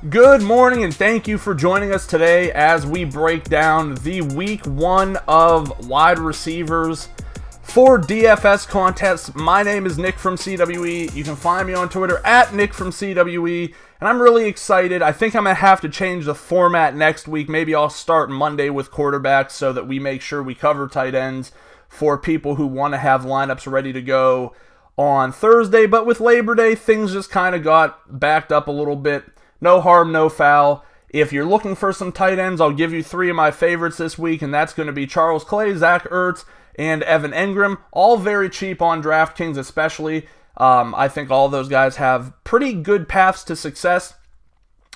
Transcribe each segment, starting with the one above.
Good morning and thank you for joining us today as we break down the week 1 of wide receivers for DFS contests. My name is Nick from CWE. You can find me on Twitter at Nick from CWE, and I'm really excited. I think I'm going to have to change the format next week. Maybe I'll start Monday with quarterbacks so that we make sure we cover tight ends for people who want to have lineups ready to go on Thursday. But with Labor Day, things just kind of got backed up a little bit. No harm, no foul. If you're looking for some tight ends, I'll give you 3 of my favorites this week, and that's going to be Charles Clay, Zach Ertz, and Evan Engram. All very cheap on DraftKings especially. I think all those guys have pretty good paths to success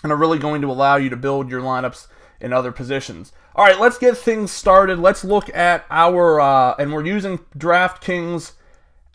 and are really going to allow you to build your lineups in other positions. All right, let's get things started. Let's look at our, and we're using DraftKings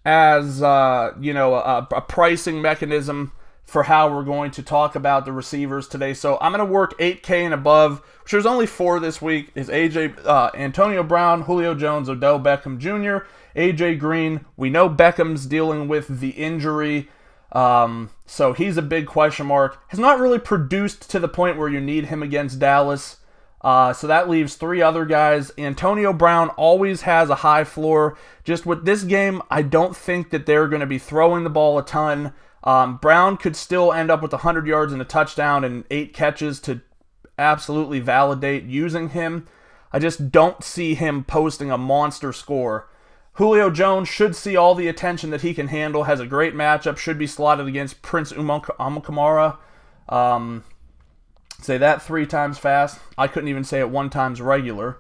as, a pricing mechanism for how we're going to talk about the receivers today. So I'm going to work 8K and above, which there's only 4 this week, is Antonio Brown, Julio Jones, Odell Beckham Jr., AJ Green. We know Beckham's dealing with the injury, so he's a big question mark. Has not really produced to the point where you need him against Dallas, so that leaves 3 other guys. Antonio Brown always has a high floor. Just with this game, I don't think that they're going to be throwing the ball a ton. Brown could still end up with 100 yards and a touchdown and 8 catches to absolutely validate using him. I just don't see him posting a monster score. Julio Jones should see all the attention that he can handle, has a great matchup, should be slotted against Prince Amukamara. Say that 3 times fast. I couldn't even say it 1 times regular.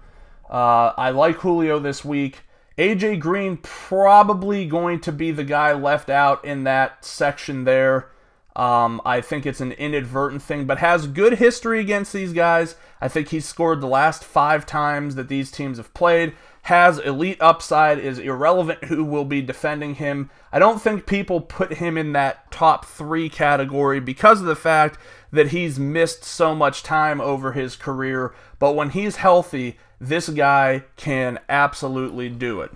I like Julio this week. AJ Green probably going to be the guy left out in that section there. I think it's an inadvertent thing, but has good history against these guys. I think he's scored the last 5 times that these teams have played. Has elite upside, is irrelevant who will be defending him. I don't think people put him in that top 3 category because of the fact that he's missed so much time over his career. But when he's healthy, this guy can absolutely do it.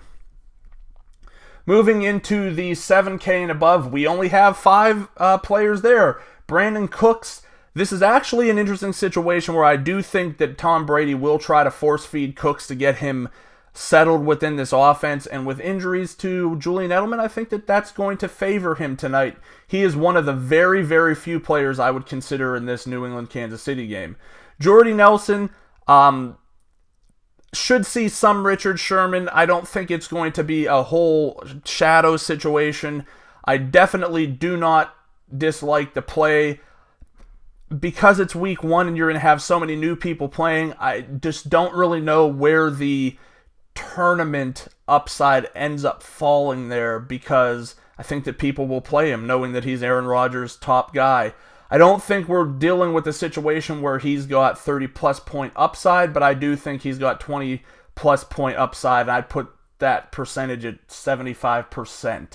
Moving into the 7K and above, we only have 5 players there. Brandon Cooks. This is actually an interesting situation where I do think that Tom Brady will try to force feed Cooks to get him settled within this offense, and with injuries to Julian Edelman, I think that that's going to favor him tonight. He is one of the very, very few players I would consider in this New England-Kansas City game. Jordy Nelson should see some Richard Sherman. I don't think it's going to be a whole shadow situation. I definitely do not dislike the play. Because it's week 1 and you're going to have so many new people playing, I just don't really know where the tournament upside ends up falling there, because I think that people will play him knowing that he's Aaron Rodgers' top guy. I don't think we're dealing with a situation where he's got 30-plus point upside, but I do think he's got 20-plus point upside, and I'd put that percentage at 75%.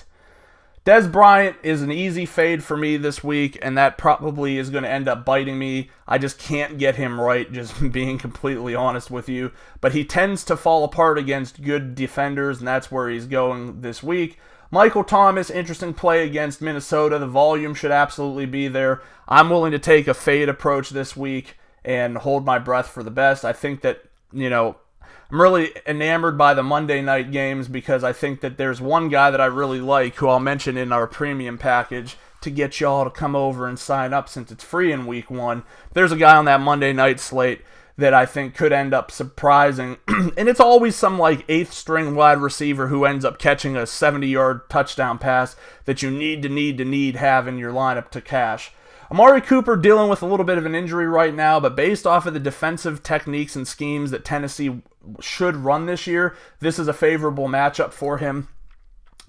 Dez Bryant is an easy fade for me this week, and that probably is going to end up biting me. I just can't get him right, just being completely honest with you. But he tends to fall apart against good defenders, and that's where he's going this week. Michael Thomas, interesting play against Minnesota. The volume should absolutely be there. I'm willing to take a fade approach this week and hold my breath for the best. I think that, I'm really enamored by the Monday night games because I think that there's one guy that I really like who I'll mention in our premium package to get y'all to come over and sign up since it's free in week 1. There's a guy on that Monday night slate that I think could end up surprising. And it's always some 8th string wide receiver who ends up catching a 70-yard touchdown pass that you need to have in your lineup to cash. Amari Cooper dealing with a little bit of an injury right now, but based off of the defensive techniques and schemes that Tennessee should run this year, this is a favorable matchup for him.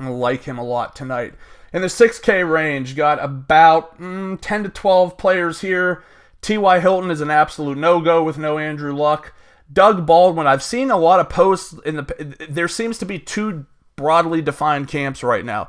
I like him a lot tonight. In the 6K range, got about 10 to 12 players here. T.Y. Hilton is an absolute no-go with no Andrew Luck. Doug Baldwin, I've seen a lot of posts there seems to be 2 broadly defined camps right now,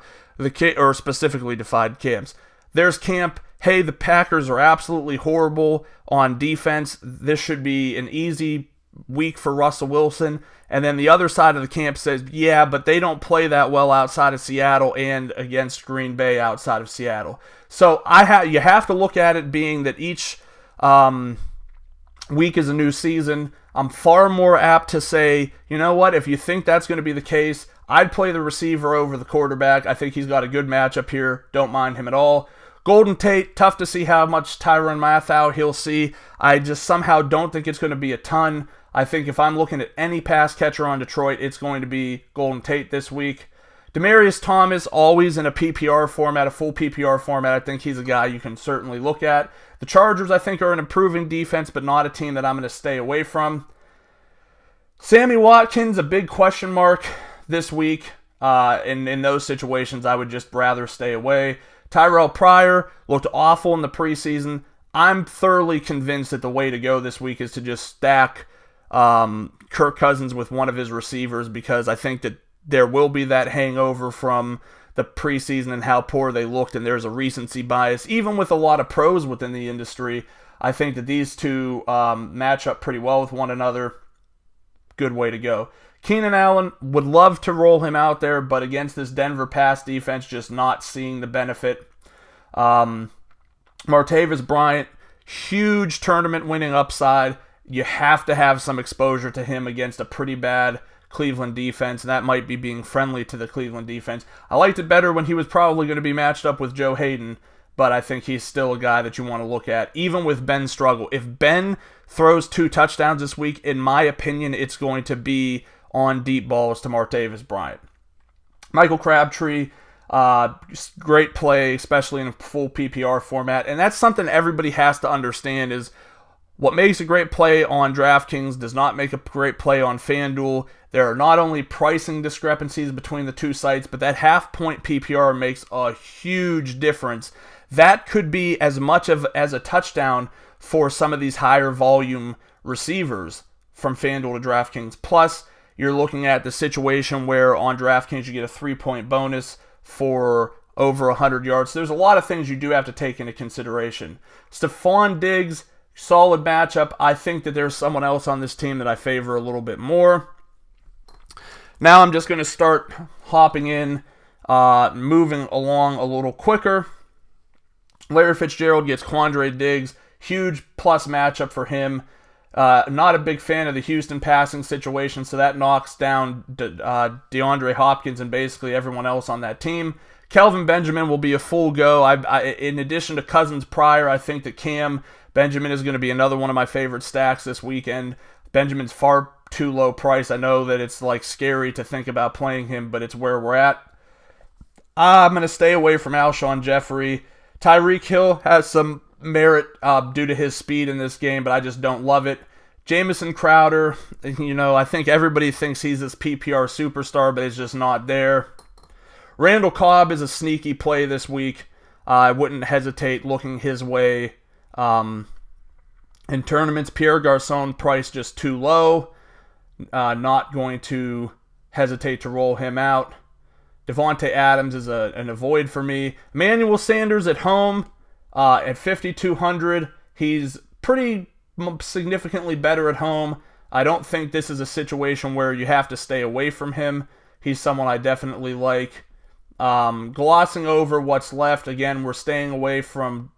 or specifically defined camps. There's camp, hey, the Packers are absolutely horrible on defense. This should be an easy week for Russell Wilson. And then the other side of the camp says, yeah, but they don't play that well outside of Seattle and against Green Bay outside of Seattle. So you have to look at it being that each week is a new season. I'm far more apt to say, you know what, if you think that's going to be the case, I'd play the receiver over the quarterback. I think he's got a good matchup here. Don't mind him at all. Golden Tate, tough to see how much Tyrann Mathieu he'll see. I just somehow don't think it's going to be a ton. I think if I'm looking at any pass catcher on Detroit, it's going to be Golden Tate this week. Demaryius Thomas, always in a PPR format, a full PPR format. I think he's a guy you can certainly look at. The Chargers, I think, are an improving defense, but not a team that I'm going to stay away from. Sammy Watkins, a big question mark this week. In those situations, I would just rather stay away. Tyrell Pryor looked awful in the preseason. I'm thoroughly convinced that the way to go this week is to just stack Kirk Cousins with one of his receivers, because I think that there will be that hangover from the preseason and how poor they looked, and there's a recency bias. Even with a lot of pros within the industry, I think that these two match up pretty well with one another. Good way to go. Keenan Allen, would love to roll him out there, but against this Denver pass defense, just not seeing the benefit. Martavis Bryant, huge tournament winning upside. You have to have some exposure to him against a pretty bad Cleveland defense, and that might be being friendly to the Cleveland defense. I liked it better when he was probably going to be matched up with Joe Hayden, but I think he's still a guy that you want to look at, even with Ben's struggle. If Ben throws 2 touchdowns this week, in my opinion, it's going to be on deep balls to Martavis Bryant. Michael Crabtree, great play, especially in a full PPR format, and that's something everybody has to understand is what makes a great play on DraftKings does not make a great play on FanDuel. There are not only pricing discrepancies between the two sites, but that half-point PPR makes a huge difference. That could be as much as a touchdown for some of these higher volume receivers from FanDuel to DraftKings. Plus, you're looking at the situation where on DraftKings you get a 3-point bonus for over 100 yards. So there's a lot of things you do have to take into consideration. Stephon Diggs, solid matchup. I think that there's someone else on this team that I favor a little bit more. Now I'm just going to start hopping in, moving along a little quicker. Larry Fitzgerald gets Quandre Diggs. Huge plus matchup for him. Not a big fan of the Houston passing situation, so that knocks down DeAndre Hopkins and basically everyone else on that team. Kelvin Benjamin will be a full go. In addition to Cousins Pryor, I think that Cam Benjamin is going to be another one of my favorite stacks this weekend. Benjamin's far too low price. I know that it's like scary to think about playing him, but it's where we're at. I'm going to stay away from Alshon Jeffrey. Tyreek Hill has some merit due to his speed in this game, but I just don't love it. Jamison Crowder, I think everybody thinks he's this PPR superstar, but he's just not there. Randall Cobb is a sneaky play this week. I wouldn't hesitate looking his way in tournaments. Pierre Garcon, price just too low. Not going to hesitate to roll him out. Devontae Adams is an avoid for me. Emmanuel Sanders at home at 5,200. He's pretty significantly better at home. I don't think this is a situation where you have to stay away from him. He's someone I definitely like. Glossing over what's left, again, we're staying away from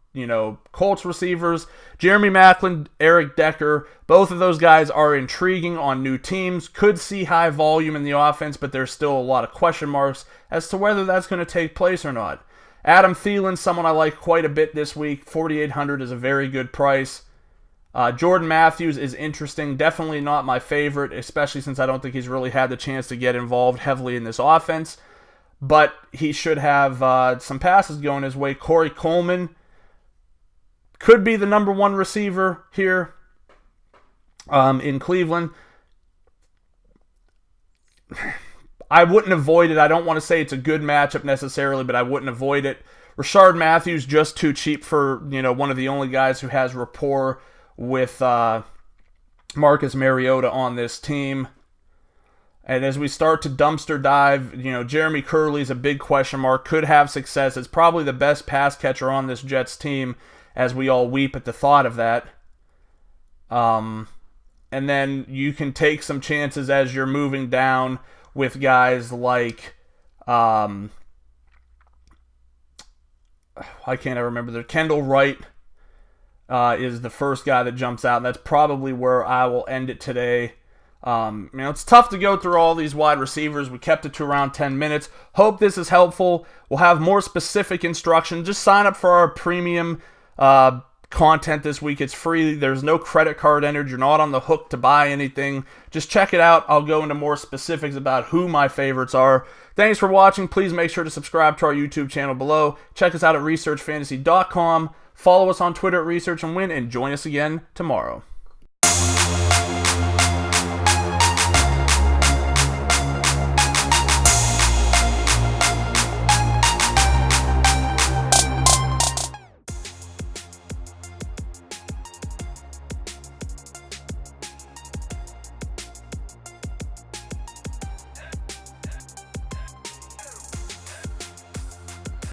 Colts receivers. Jeremy Maclin, Eric Decker, both of those guys are intriguing on new teams. Could see high volume in the offense, but there's still a lot of question marks as to whether that's going to take place or not. Adam Thielen, someone I like quite a bit this week. 4,800 is a very good price. Jordan Matthews is interesting. Definitely not my favorite, especially since I don't think he's really had the chance to get involved heavily in this offense. But he should have some passes going his way. Corey Coleman could be the number one receiver here in Cleveland. I wouldn't avoid it. I don't want to say it's a good matchup necessarily, but I wouldn't avoid it. Rashard Matthews, just too cheap for one of the only guys who has rapport with Marcus Mariota on this team. And as we start to dumpster dive, Jeremy Curley's a big question mark. Could have success. It's probably the best pass catcher on this Jets team, as we all weep at the thought of that. And then you can take some chances as you're moving down with guys like, I can't remember, Kendall Wright, is the first guy that jumps out. And that's probably where I will end it today. It's tough to go through all these wide receivers. We kept it to around 10 minutes. Hope this is helpful. We'll have more specific instruction. Just sign up for our premium content this week. It's free. There's no credit card entered. You're not on the hook to buy anything. Just check it out. I'll go into more specifics about who my favorites are. Thanks for watching. Please make sure to subscribe to our YouTube channel below. Check us out at researchfantasy.com. Follow us on Twitter at Research and Win, and join us again tomorrow.